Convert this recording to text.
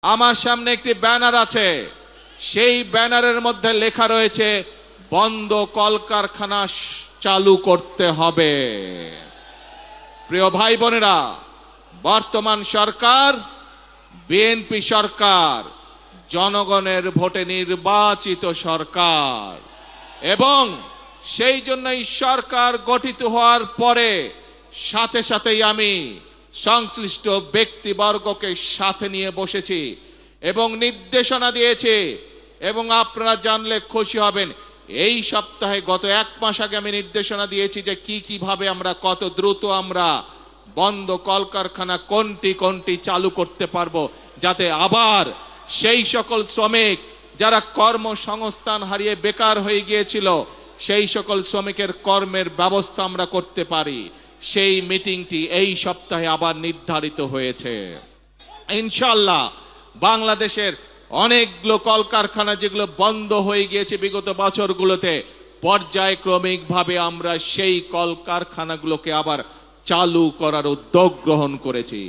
আমার সামনে একটি ব্যানার আছে, সেই ব্যানারের মধ্যে লেখা রয়েছে বন্ধ কলকারখানা চালু করতে হবে। প্রিয় ভাই বোনেরা, বর্তমান সরকার বিএনপি সরকার, জনগণের ভোটে নির্বাচিত সরকার, এবং সেই জন্যই সরকার গঠিত হওয়ার পরে সাথে সাথেই আমি সংশ্লিষ্ট ব্যক্তিবর্গকে সাথে নিয়ে বসেছি এবং নির্দেশনা দিয়েছি। এবং আপনারা জানলে খুশি হবেন, এই সপ্তাহে গত এক মাস আগে আমি নির্দেশনা দিয়েছি যে কিভাবে আমরা কত দ্রুত আমরা বন্ধ কলকারখানা কোনটি চালু করতে পারবো, যাতে আবার সেই সকল শ্রমিক যারা কর্মসংস্থান হারিয়ে বেকার হয়ে গিয়েছিল সেই সকল শ্রমিকের কর্মের ব্যবস্থা আমরা করতে পারি। সেই মিটিংটি এই সপ্তাহে আবার নির্ধারিত হয়েছে। ইনশাআল্লাহ বাংলাদেশের অনেকগুলো কলকারখানা যেগুলো বন্ধ হয়ে গিয়েছে বিগত বছরগুলোতে, পর্যায়ক্রমিকভাবে আমরা সেই কলকারখানাগুলোকে আবার চালু করার উদ্যোগ গ্রহণ করেছি।